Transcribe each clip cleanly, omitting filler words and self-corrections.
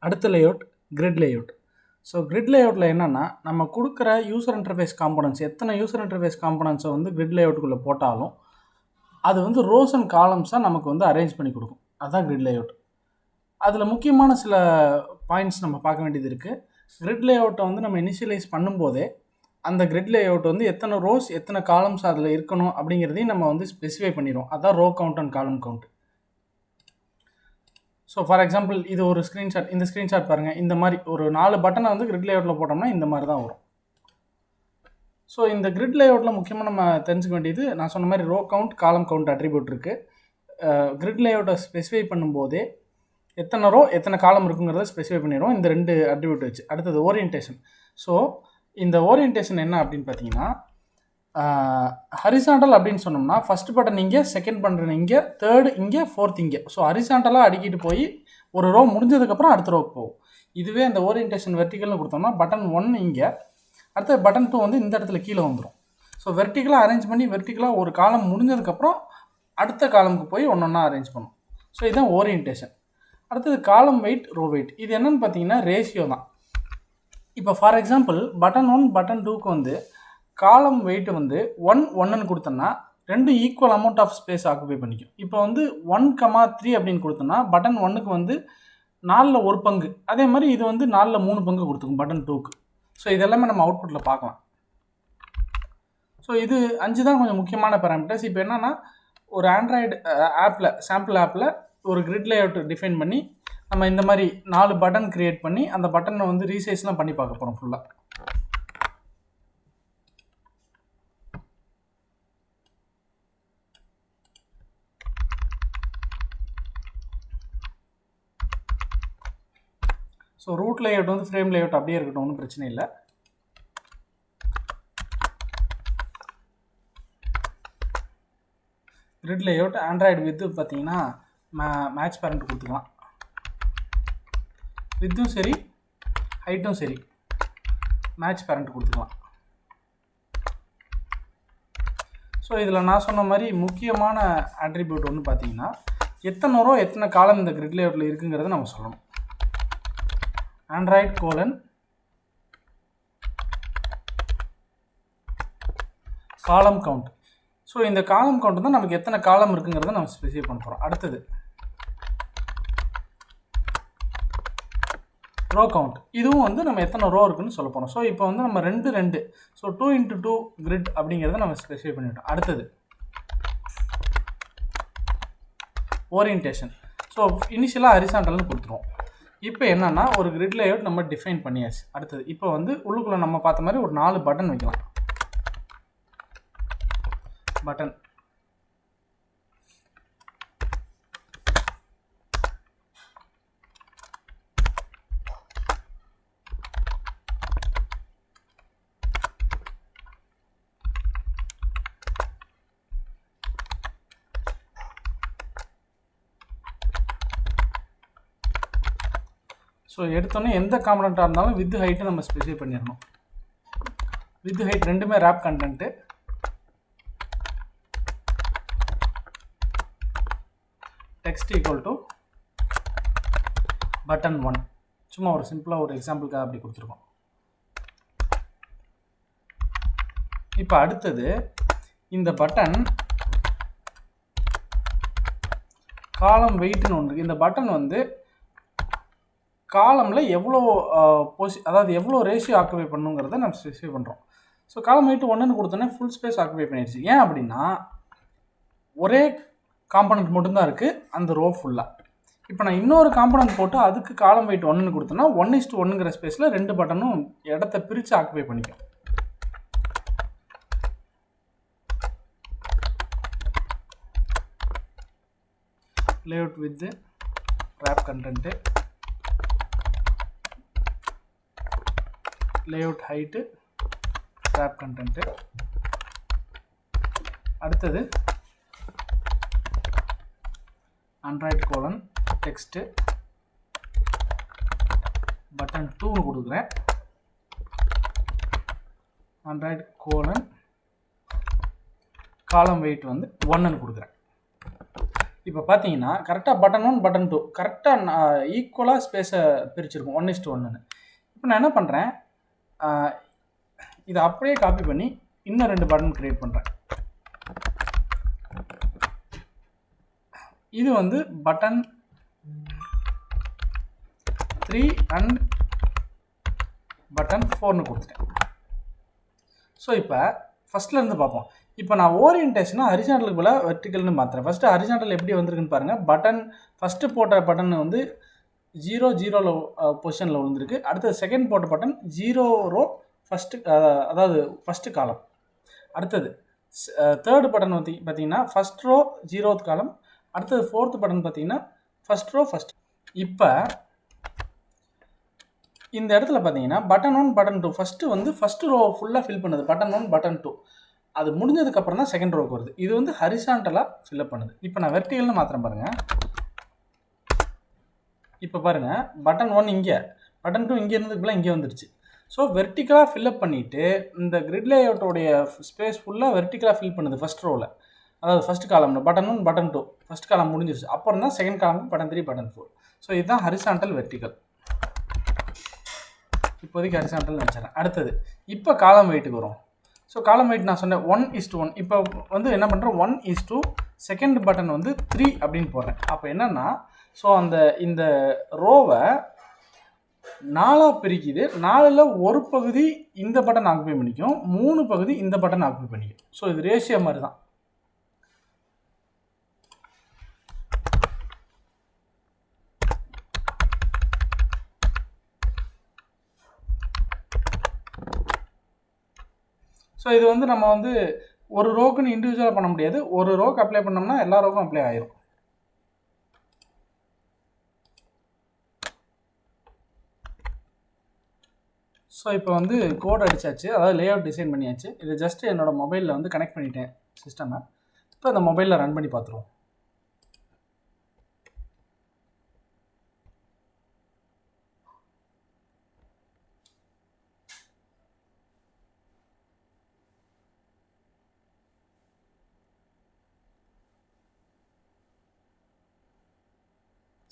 அடுத்த layout grid layout. So grid லேஅவுட்டில் என்னென்னா, நம்ம கொடுக்குற யூசர் இன்டர்ஃபேஸ் காம்பனன்ட்ஸ் எத்தனை யூசர் இன்டர்ஃபேஸ் காம்பனன்ட்ஸை வந்து கிரிட் லேஅவுட்டுக்குள்ளே போட்டாலும் அது வந்து ரோஸ் அண்ட் காலம்ஸாக நமக்கு வந்து அரேஞ்ச் பண்ணி கொடுக்கும். அதுதான் கிரிட் லேஅவுட். அதில் முக்கியமான சில பாயிண்ட்ஸ் நம்ம பார்க்க வேண்டியது இருக்குது. கிரிட் லேஅவுட்டை வந்து நம்ம இனிஷியலைஸ் பண்ணும்போதே அந்த கிரிட் லேஅவுட் வந்து எத்தனை ரோஸ் எத்தனை காலம்ஸ் அதில் இருக்கணும் அப்படிங்கிறதையும் நம்ம வந்து ஸ்பெசிஃபை பண்ணிடுவோம். அதுதான் row count and column count. So for example இது ஒரு ஸ்க்ரீன்ஷாட். இந்த ஸ்க்ரீன்ஷாட் பாருங்கள். இந்த மாதிரி ஒரு 4 பட்டனை வந்து கிரிட் லேஅவுட்டில் போட்டோம்னா இந்த மாதிரி தான் வரும். ஸோ இந்த கிரிட் லேஅவுட்டில் முக்கியமாக நம்ம தெரிஞ்சுக்க வேண்டியது, நான் சொன்ன மாதிரி ரோ கவுண்ட் காலம் கவுண்ட் அட்ரிபியூட் இருக்குது. கிரிட் லேஅவுட்டை ஸ்பெசிஃபை பண்ணும்போதே எத்தனை ரோ எத்தனை காலம் இருக்குங்கிறத ஸ்பெசிஃபை பண்ணிடுவோம் இந்த 2 அட்ரிபியூட் வச்சு. அடுத்தது ஓரியன்டேஷன். ஸோ இந்த ஓரியன்டேஷன் என்ன அப்படின்னு பார்த்தீங்கன்னா, ஹரிசாண்டல் அப்படின்னு சொன்னோம்னா ஃபஸ்ட் பட்டன் இங்கே, செகண்ட் பட்டன் இங்கே, தேர்டு இங்கே, ஃபோர்த் இங்கே. ஸோ ஹரிசாண்டலாக அடிக்கிட்டு போய் ஒரு ரோ முடிஞ்சதுக்கப்புறம் அடுத்த ரோக்கு போகும். இதுவே அந்த ஓரியன்டேஷன் வெர்டிகல்னு கொடுத்தோம்னா பட்டன் 1 இங்கே, அடுத்த பட்டன் 2 வந்து இந்த இடத்துல கீழே வந்துடும். ஸோ வெர்டிகலாக அரேஞ்ச் பண்ணி வெர்டிகலாக ஒரு காலம் முடிஞ்சதுக்கப்புறம் அடுத்த காலமுக்கு போய் ஒன்றா அரேஞ்ச் பண்ணும். ஸோ இதுதான் ஓரியன்டேஷன். அடுத்தது காலம் வெயிட், ரோ வெயிட். இது என்னென்னு பார்த்தீங்கன்னா ரேஷியோ தான். இப்போ ஃபார் எக்ஸாம்பிள் பட்டன் 1 பட்டன் 2க்கு வந்து காலம் வெயிட் வந்து 1 கொடுத்தோன்னா ரெண்டும் equal amount of space occupy பண்ணிக்கும். இப்போ வந்து 1,3 அப்படின்னு கொடுத்தோன்னா பட்டன் 1க்கு வந்து 4ல் 1 பங்கு, அதே மாதிரி இது வந்து 4ல் 3 பங்கு கொடுத்துக்கும் பட்டன் 2க்கு. ஸோ இதெல்லாமே நம்ம அவுட்புட்டில் பார்க்கலாம். ஸோ இது 5 தான் கொஞ்சம் முக்கியமான பேராமீட்டர்ஸ். இப்போ என்னென்னா, ஒரு ஆண்ட்ராய்டு ஆப்பில் சாம்பிள் ஆப்பில் ஒரு கிரிட் லேஅவுட் டிஃபைன் பண்ணி நம்ம இந்த மாதிரி 4 பட்டன் க்ரியேட் பண்ணி அந்த பட்டனை வந்து ரீசைஸ்லாம் பண்ணி பார்க்க போகிறோம் ஃபுல்லாக. ஸோ ரூட் லேஅவுட் வந்து ஃப்ரேம் லேஅவுட் அப்படியே இருக்கட்டும், ஒன்றும் பிரச்சனை இல்லை. கிரிட் லேஅவுட் ஆண்ட்ராய்டு வித்து பார்த்தீங்கன்னா மேட்ச் பேரண்ட் கொடுத்துக்கலாம். வித்தும் சரி ஹைட்டும் சரி மேட்ச் பேரண்ட் கொடுத்துக்கலாம். ஸோ இதில் நான் சொன்ன மாதிரி முக்கியமான அட்ரிபியூட் ஒன்று பார்த்தீங்கன்னா, எத்தனை ரோ எத்தனை காலம் இந்த கிரிட் லேஅவுட்டில் இருக்குங்கிறத நம்ம சொல்லணும். ஆண்ட்ராய்டு கோலன் காலம் கவுண்ட். ஸோ இந்த காலம் கவுண்ட் தான் நமக்கு எத்தனை காலம் இருக்குங்கிறத நம்ம ஸ்பெசிஃபை பண்ண போகிறோம். அடுத்தது ரோ கவுண்ட். இதுவும் வந்து நம்ம எத்தனை ரோ இருக்குன்னு சொல்ல போகிறோம். ஸோ இப்போ வந்து நம்ம 2 ஸோ 2x2 கிரிட் அப்படிங்கிறத நம்ம ஸ்பெசிஃபை பண்ணிட்டோம். அடுத்தது ஓரியன்டேஷன். ஸோ இனிஷியலாக ஹரிசாண்டல்னு கொடுத்துருவோம். இப்போ என்னென்னா ஒரு கிரிட் லேஅவுட் நம்ம டிஃபைன் பண்ணியாச்சு. அடுத்தது இப்போ வந்து உள்ளுக்குள்ளே நம்ம பார்த்த மாதிரி ஒரு 4 பட்டன் வைக்கலாம். பட்டன் ஸோ எடுத்தோன்னே எந்த காம்பனண்ட்டாக இருந்தாலும் வித் ஹைட்டு நம்ம ஸ்பெசிஃபை பண்ணிடணும். வித் ஹைட் ரெண்டுமே wrap content. Text equal to button 1. சும்மா ஒரு சிம்பிளாக ஒரு எக்ஸாம்பிளுக்காக அப்படி கொடுத்துருக்கோம். இப்போ அடுத்தது இந்த பட்டன் காலம் வெயிட்னு ஒன்று. இந்த பட்டன் வந்து காலமில் எவ்வளோ அதாவது எவ்வளோ ரேஷியோ ஆக்குபை பண்ணுங்கிறத நம்ம ஸ்பெசிஃபை பண்ணுறோம். ஸோ காலம் வெயிட் 1ன்னு கொடுத்தோன்னே ஃபுல் ஸ்பேஸ் ஆக்குபை பண்ணிடுச்சு. ஏன் அப்படின்னா ஒரே காம்பனண்ட் மட்டும்தான் இருக்குது அந்த ரோ ஃபுல்லாக. இப்போ நான் இன்னொரு காம்பனண்ட் போட்டு அதுக்கு காலம் வெயிட் 1ன்னு கொடுத்தோன்னா 1:1ங்கிற ஸ்பேஸில் 2 பட்டனும் இடத்த பிரித்து ஆக்குபை பண்ணிக்கும். Layout width wrap content, layout height, wrap content. அடுத்தது ஆண்ட்ராய்டு கோலன் டெக்ஸ்ட்டு பட்டன் 2ன்னு கொடுக்குறேன். ஆண்ட்ராய்டு கோலன் காலம் வெயிட் வந்து 1ன்னு கொடுக்குறேன். இப்போ பார்த்தீங்கன்னா கரெக்டாக பட்டன் 1 பட்டன் 2 கரெக்டாக ஈக்குவலாக ஸ்பேஸை பிரிச்சிருக்கும் 1:1ன்னு. இப்போ நான் என்ன பண்ணுறேன், இதை அப்படியே காப்பி பண்ணி இன்னும் 2 பட்டன் க்ரியேட் பண்ணுறேன். இது வந்து பட்டன் 3 அண்ட் பட்டன் 4ன்னு கொடுத்துட்டேன். ஸோ இப்போ ஃபஸ்ட்லேருந்து பார்ப்போம். இப்போ நான் ஓரியன்டேஷனை ஹரிசாண்டலுக்கு பதிலாக வெர்டிக்கல்னு மாற்றுறேன். ஃபஸ்ட்டு ஹரிசாண்டல் எப்படி வந்திருக்குன்னு பாருங்கள். பட்டன் ஃபஸ்ட்டு போட்ட பட்டன் வந்து 0 பொசிஷனில் விழுந்திருக்கு. அடுத்தது செகண்ட் போட்ட பட்டன் 0 ரோ ஃபஸ்ட்டு, அதாவது ஃபஸ்ட்டு காலம். அடுத்தது தேர்டு பட்டன் வந்து பார்த்தீங்கன்னா ஃபஸ்ட் ரோ 0th காலம். அடுத்தது 4th பட்டன் பார்த்தீங்கன்னா ஃபஸ்ட் ரோ ஃபஸ்ட். இப்போ இந்த இடத்துல பார்த்தீங்கன்னா பட்டன் 1 பட்டன் 2 ஃபஸ்ட்டு ரோ ஃபுல்லாக ஃபில் பண்ணுது. பட்டன் 1 பட்டன் 2 அது முடிஞ்சதுக்கப்புறம் தான் செகண்ட் ரோக்கு வருது. இது வந்து ஹரிசாண்டலாக ஃபில்அப் பண்ணுது. இப்போ நான் வெர்டிகல்னு மாத்திரம் பாருங்கள். இப்போ பாருங்கள், பட்டன் 1 இங்கே, பட்டன் 2 இங்கே இருந்ததுக்குள்ள இங்கே வந்துடுச்சு. ஸோ வெர்டிக்கலாக ஃபில்அப் பண்ணிவிட்டு இந்த கிரிட் லேஅவுட்டோடைய ஸ்பேஸ் ஃபுல்லாக வெர்டிக்கலாக ஃபில் பண்ணுது ஃபஸ்ட் ரோவில். அதாவது ஃபஸ்ட் காலம்னு பட்டன் 1 பட்டன் 2 ஃபஸ்ட் காலம் முடிஞ்சிருச்சு. அப்புறம் தான் second column button 3 button 4. So இதுதான் ஹரிசாண்டல் வெர்டிக்கல். இப்போதைக்கு ஹரிசாண்டல் வச்சுறேன். அடுத்தது இப்போ காலம் வெயிட்டுக்கு வரும். ஸோ காலம் வெயிட் நான் சொன்னேன் 1:1. இப்போ வந்து என்ன பண்ணுறேன், 1:2 செகண்ட் பட்டன் வந்து 3 அப்படின்னு போடுறேன். அப்போ என்னென்னா, ஸோ இந்த ரோவை 4 பிரிக்குது. 4ல் ஒரு பகுதி இந்த பட்டன் ஆக்குபை பண்ணிக்கும், 3 பகுதி இந்த பட்டன் ஆக்குபை பண்ணிக்கும். ஸோ இது ரேஷியோ மாதிரி தான். ஸோ இது வந்து நம்ம வந்து ஒரு ரோக்குன்னு இண்டிவிஜுவலாக பண்ண முடியாது. ஒரு ரோக்கு அப்ளை பண்ணோம்னா எல்லா ரோக்கும் அப்ளை ஆயிரும். ஸோ இப்போ வந்து கோட் அடிச்சாச்சு, அதாவது லேஅவுட் டிசைன் பண்ணியாச்சு. இதை ஜஸ்ட் என்னோடய மொபைலில் வந்து கனெக்ட் பண்ணிட்டேன் சிஸ்டமை. இப்போ அந்த மொபைலில் ரன் பண்ணி பார்த்துருவோம்.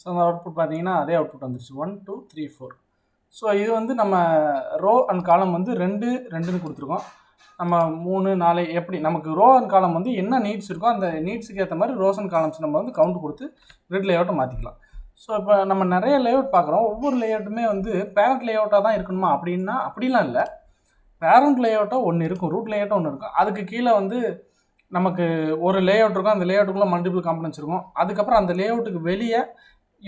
ஸோ அந்த அவுட்புட் பார்த்தீங்கன்னா அதே அவுட்புட் வந்துருச்சு, 1 2 3 4. ஸோ இது வந்து நம்ம ரோ அண்ட் காலம் வந்து 2 கொடுத்துருக்கோம். நம்ம 3 4 எப்படி நமக்கு ரோ அண்ட் காலம் வந்து என்ன நீட்ஸ் இருக்கோ அந்த நீட்ஸுக்கு ஏற்ற மாதிரி ரோஸ் அண்ட் காலம்ஸ் நம்ம வந்து கவுண்ட் கொடுத்து கிரிட் லேஅவுட்டை மாற்றிக்கலாம். ஸோ இப்போ நம்ம நிறைய லேஅவுட் பார்க்குறோம். ஒவ்வொரு லேஅவுட்டுமே வந்து பேரண்ட் லேஅவுட்டாக தான் இருக்கணுமா அப்படின்னா அப்படிலாம் இல்லை. பேரண்ட் லேஅவுட்டாக ஒன்று இருக்கும், ரூட் லேஅவுட்டாக ஒன்று இருக்கும். அதுக்கு கீழே வந்து நமக்கு ஒரு லேஅவுட் இருக்கும், அந்த லேஅவுட்டுக்குள்ளே மல்டிபிள் காம்பனன்ட்ஸ் இருக்கும். அதுக்கப்புறம் அந்த லேஅவுட்டுக்கு வெளியே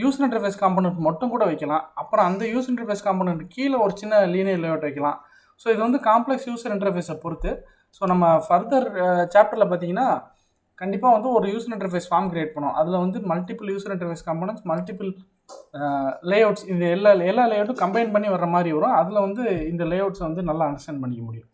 யூசர் இன்டர்ஃபேஸ் காம்பனன்ட் மட்டும் கூட வைக்கலாம். அப்புறம் அந்த யூசர் இன்டர்ஃபேஸ் காம்பனன்ட் கீழே ஒரு சின்ன லீனியர் லேஅவுட் வைக்கலாம். ஸோ இது வந்து காம்ப்ளெக்ஸ் யூசர் இன்டர்ஃபேஸை பொறுத்து. ஸோ நம்ம ஃபர்தர் சாப்டரில் பார்த்தீங்கன்னா கண்டிப்பாக வந்து ஒரு யூசர் இன்டர்ஃபேஸ் ஃபார்ம் கிரியேட் பண்ணோம். அதில் வந்து multiple user interface components, multiple layouts, இந்த எல்லா லேஅவுட்டும் கம்பைன் பண்ணி வர்ற மாதிரி வரும். அதில் வந்து இந்த லேஅவுட்ஸை வந்து நல்லா அண்டர்ஸ்டாண்ட் பண்ணிக்க முடியும்.